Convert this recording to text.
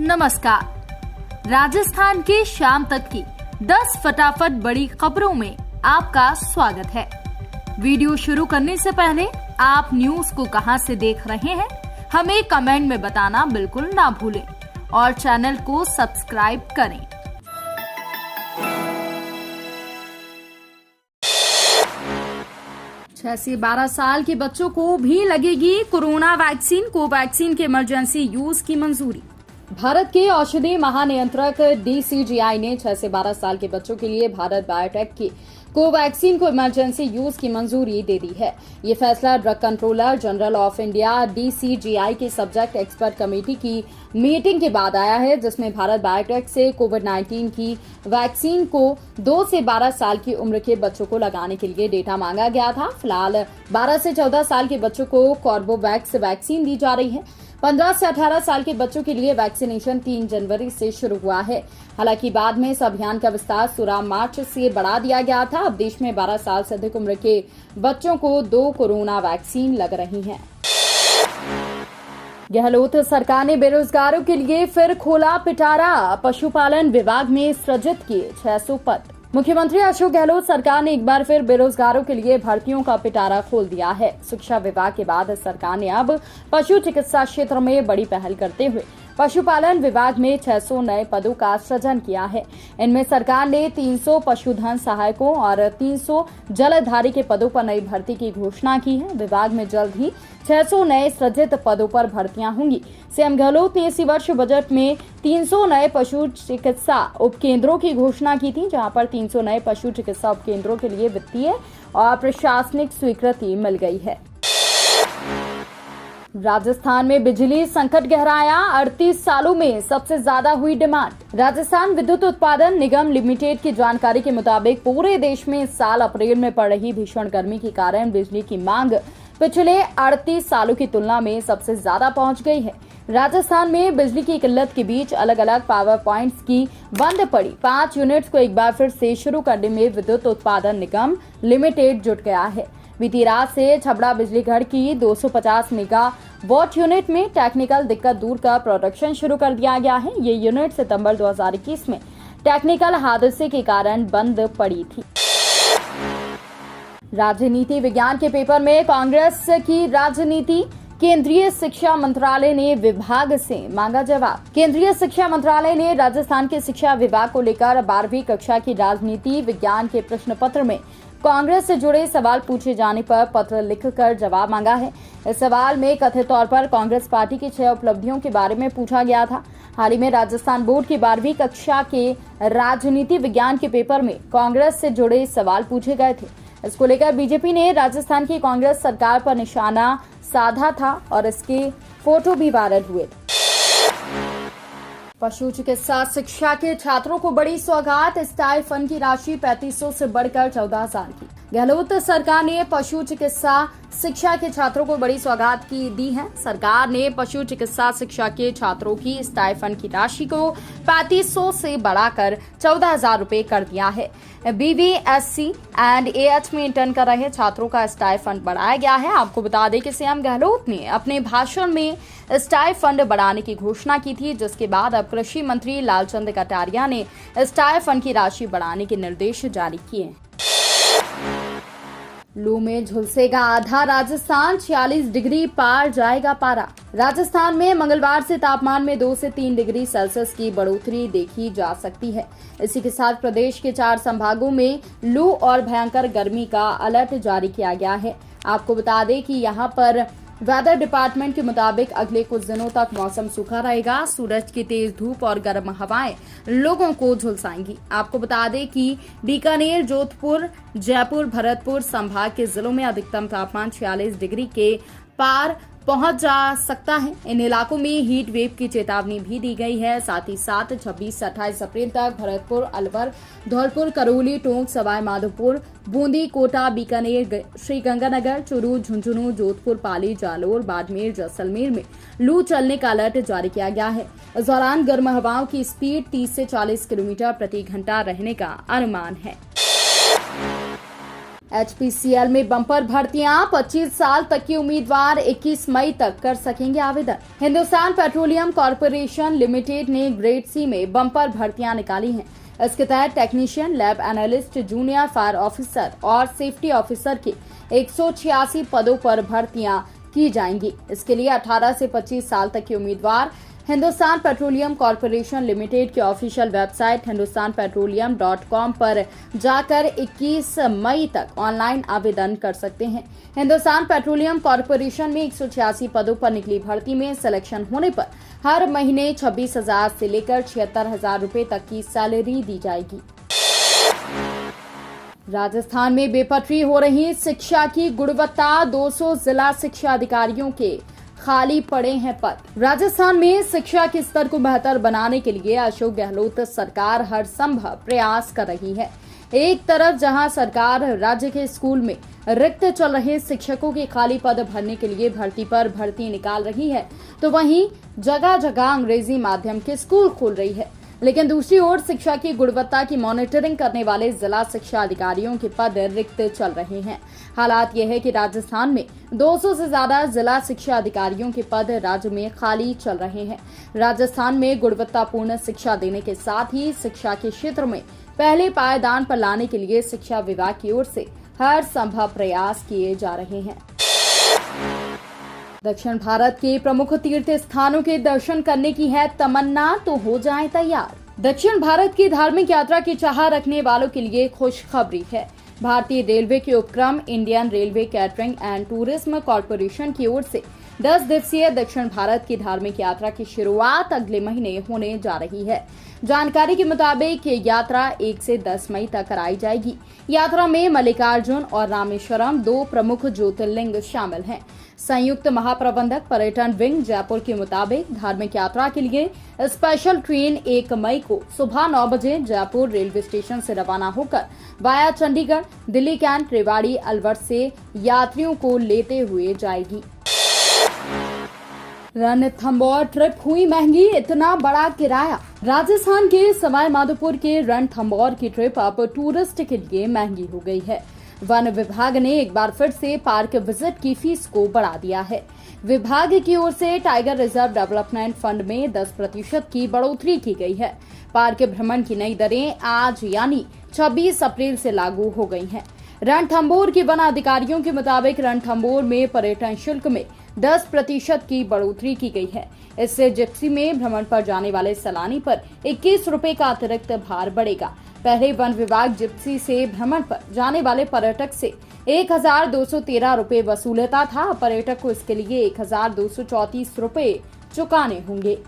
नमस्कार। राजस्थान के शाम तक की 10 फटाफट बड़ी खबरों में आपका स्वागत है। वीडियो शुरू करने से पहले आप न्यूज को कहां से देख रहे हैं हमें कमेंट में बताना बिल्कुल ना भूलें और चैनल को सब्सक्राइब करें। 6 से 12 साल के बच्चों को भी लगेगी कोरोना वैक्सीन। कोवैक्सीन के इमरजेंसी यूज की मंजूरी। भारत के औषधि महानियंत्रक DCGI ने 6 से 12 साल के बच्चों के लिए भारत बायोटेक की कोवैक्सीन को इमरजेंसी यूज की मंजूरी दे दी है। ये फैसला drug controller general of India DCGI की सब्जेक्ट एक्सपर्ट कमेटी की मीटिंग के बाद आया है, जिसमें भारत बायोटेक से कोविड-19 की वैक्सीन को 2 से 12 साल की उम्र के बच्चों को लगाने के लिए डेटा मांगा गया था। फिलहाल 12 से 14 साल के बच्चों को कॉर्बोवैक्स वैक्सीन दी जा रही है। 15 से 18 साल के बच्चों के लिए वैक्सीनेशन 3 जनवरी से शुरू हुआ है। हालांकि बाद में इस अभियान का विस्तार 16 मार्च से बढ़ा दिया गया था। अब देश में 12 साल से अधिक उम्र के बच्चों को 2 कोरोना वैक्सीन लग रही हैं। गहलोत सरकार ने बेरोजगारों के लिए फिर खोला पिटारा। पशुपालन विभाग में सृजित किए 600 पद। मुख्यमंत्री अशोक गहलोत सरकार ने एक बार फिर बेरोजगारों के लिए भर्तियों का पिटारा खोल दिया है। शिक्षा विभाग के बाद सरकार ने अब पशु चिकित्सा क्षेत्र में बड़ी पहल करते हुए पशुपालन विभाग में 600 नए पदों का सृजन किया है। इनमें सरकार ने 300 पशुधन सहायकों और 300 जलधारी के पदों पर नई भर्ती की घोषणा की है। विभाग में जल्द ही 600 नए सृजित पदों पर भर्तियां होंगी। सीएम गहलोत ने इसी वर्ष बजट में 300 नए पशु चिकित्सा उपकेंद्रों की घोषणा की थी, जहां पर 300 नए पशु चिकित्सा उपकेंद्रों के लिए वित्तीय और प्रशासनिक स्वीकृति मिल गई है। राजस्थान में बिजली संकट गहराया। 38 सालों में सबसे ज्यादा हुई डिमांड। राजस्थान विद्युत उत्पादन निगम लिमिटेड की जानकारी के मुताबिक पूरे देश में इस साल अप्रैल में पड़ रही भीषण गर्मी के कारण बिजली की मांग पिछले 38 सालों की तुलना में सबसे ज्यादा पहुंच गई है। राजस्थान में बिजली की किल्लत के बीच अलग अलग पावर पॉइंट्स की बंद पड़ी 5 यूनिट्स को एक बार फिर से शुरू करने में विद्युत उत्पादन निगम लिमिटेड जुट गया है। बीती रात से छबड़ा बिजली घर की 250 मेगावाट यूनिट में टेक्निकल दिक्कत दूर कर प्रोडक्शन शुरू कर दिया गया है। ये यूनिट सितंबर 2021 में टेक्निकल हादसे के कारण बंद पड़ी थी। राजनीति विज्ञान के पेपर में कांग्रेस की राजनीति। केंद्रीय शिक्षा मंत्रालय ने विभाग से मांगा जवाब। केंद्रीय शिक्षा मंत्रालय ने राजस्थान के शिक्षा विभाग को लेकर 12वीं कक्षा की राजनीति विज्ञान के प्रश्न पत्र में कांग्रेस से जुड़े सवाल पूछे जाने पर पत्र लिखकर जवाब मांगा है। इस सवाल में कथित तौर पर कांग्रेस पार्टी की 6 उपलब्धियों के बारे में पूछा गया था। हाल ही में राजस्थान बोर्ड की 12वीं कक्षा के राजनीति विज्ञान के पेपर में कांग्रेस से जुड़े सवाल पूछे गए थे। इसको लेकर बीजेपी ने राजस्थान की कांग्रेस सरकार पर निशाना साधा था और इसके फोटो भी वायरल हुए थे। पशु चिकित्सा शिक्षा के छात्रों को बड़ी सौगात। स्टाइफंड की राशि 3500 से बढ़कर 14,000 की। गहलोत सरकार ने पशु चिकित्सा शिक्षा के छात्रों को बड़ी सौगात की दी है। सरकार ने पशु चिकित्सा शिक्षा के छात्रों की स्टाइफंड की राशि को 3500 से बढ़ाकर 14,000 रुपए कर दिया है। BVSC एंड AH में इंटर्न कर रहे छात्रों का स्टाइफंड बढ़ाया गया है। आपको बता दें कि सीएम गहलोत ने अपने भाषण में स्टाइफंड बढ़ाने की घोषणा की थी, जिसके बाद अब कृषि मंत्री लालचंद कटारिया ने स्टाइफंड की राशि बढ़ाने के निर्देश जारी किए। लू में झुलसेगा आधा राजस्थान। 46 डिग्री पार जाएगा पारा। राजस्थान में मंगलवार से तापमान में 2 से 3 डिग्री सेल्सियस की बढ़ोतरी देखी जा सकती है। इसी के साथ प्रदेश के 4 संभागों में लू और भयंकर गर्मी का अलर्ट जारी किया गया है। आपको बता दें कि यहाँ पर वेदर डिपार्टमेंट के मुताबिक अगले कुछ दिनों तक मौसम सूखा रहेगा। सूरज की तेज धूप और गर्म हवाएं लोगों को झुलसाएंगी। आपको बता दें कि बीकानेर, जोधपुर, जयपुर, भरतपुर संभाग के जिलों में अधिकतम तापमान 46 डिग्री के पार पहुंच जा सकता है। इन इलाकों में हीट वेव की चेतावनी भी दी गई है। साथ ही साथ 26 से 28 अप्रैल तक भरतपुर, अलवर, धौलपुर, करौली, टोंक, सवाई माधोपुर, बूंदी, कोटा, बीकानेर, श्रीगंगानगर, चूरू, झुंझुनू, जोधपुर, पाली, जालोर, बाड़मेर, जैसलमेर में लू चलने का अलर्ट जारी किया गया है। इस दौरान गर्म हवाओं की स्पीड 30 से 40 किलोमीटर प्रति घंटा रहने का अनुमान है। HPCL में बम्पर भर्तियां 25 साल तक के उम्मीदवार 21 मई तक कर सकेंगे आवेदन। हिंदुस्तान पेट्रोलियम कॉर्पोरेशन लिमिटेड ने ग्रेड सी में बम्पर भर्तियां निकाली हैं। इसके तहत technician, lab analyst, junior fire officer और सेफ्टी ऑफिसर के 186 पदों पर भर्तियां की जाएंगी। इसके लिए 18 से 25 साल तक के उम्मीदवार हिंदुस्तान पेट्रोलियम कॉर्पोरेशन लिमिटेड के ऑफिशियल वेबसाइट hindustanpetroleum.com पर जाकर 21 मई तक ऑनलाइन आवेदन कर सकते हैं। हिंदुस्तान पेट्रोलियम कॉर्पोरेशन में 186 पदों पर निकली भर्ती में सिलेक्शन होने पर हर महीने 26,000 से लेकर 76,000 रुपए तक की सैलरी दी जाएगी। राजस्थान में बेपटरी हो रही शिक्षा की गुणवत्ता, 200 जिला शिक्षा अधिकारियों के खाली पड़े हैं पद। राजस्थान में शिक्षा के स्तर को बेहतर बनाने के लिए अशोक गहलोत सरकार हर संभव प्रयास कर रही है। एक तरफ जहां सरकार राज्य के स्कूल में रिक्त चल रहे शिक्षकों के खाली पद भरने के लिए भर्ती पर भर्ती निकाल रही है, तो वहीं जगह जगह अंग्रेजी माध्यम के स्कूल खोल रही है। लेकिन दूसरी ओर शिक्षा की गुणवत्ता की मॉनिटरिंग करने वाले जिला शिक्षा अधिकारियों के पद रिक्त चल रहे हैं। हालात यह है कि राजस्थान में 200 से ज्यादा जिला शिक्षा अधिकारियों के पद राज्य में खाली चल रहे हैं। राजस्थान में गुणवत्तापूर्ण शिक्षा देने के साथ ही शिक्षा के क्षेत्र में पहले पायदान पर लाने के लिए शिक्षा विभाग की ओर से हर संभव प्रयास किए जा रहे हैं। दक्षिण भारत के प्रमुख तीर्थ स्थानों के दर्शन करने की है तमन्ना, तो हो जाएं तैयार। दक्षिण भारत की धार्मिक यात्रा की चाह रखने वालों के लिए खुशखबरी है। भारतीय रेलवे के उपक्रम Indian railway catering and tourism corporation की ओर से 10 दिवसीय दक्षिण भारत की धार्मिक यात्रा की शुरुआत अगले महीने होने जा रही है। जानकारी के मुताबिक ये यात्रा 1 से 10 मई तक कराई जाएगी। यात्रा में मल्लिकार्जुन और रामेश्वरम 2 प्रमुख ज्योतिर्लिंग शामिल हैं। संयुक्त महाप्रबंधक पर्यटन विंग जयपुर के मुताबिक धार्मिक यात्रा के लिए स्पेशल ट्रेन 1 मई को सुबह 9 बजे जयपुर रेलवे स्टेशन से रवाना होकर वाया चंडीगढ़, दिल्ली कैंट, रेवाड़ी, अलवर से यात्रियों को लेते हुए जाएगी। रणथंभौर ट्रिप हुई महंगी, इतना बड़ा किराया। राजस्थान के सवाई माधोपुर के रणथंभौर की ट्रिप अब टूरिस्ट के लिए महंगी हो गई है। वन विभाग ने एक बार फिर से पार्क विजिट की फीस को बढ़ा दिया है। विभाग की ओर से टाइगर रिजर्व डेवलपमेंट फंड में 10% की बढ़ोतरी की गई है। पार्क भ्रमण की नई दरें आज यानी 26 अप्रैल से लागू हो गई हैं। रणथंभौर के वन अधिकारियों के मुताबिक रणथंभौर में पर्यटन शुल्क में 10% की बढ़ोतरी की गई है। इससे जिप्सी में भ्रमण पर जाने वाले सैलानी पर 21 रुपए का अतिरिक्त भार बढ़ेगा। पहले वन विभाग जिप्सी से भ्रमण पर जाने वाले पर्यटक से 1,213 रुपए वसूलता था। पर्यटक को इसके लिए 1,234 रुपए चुकाने होंगे।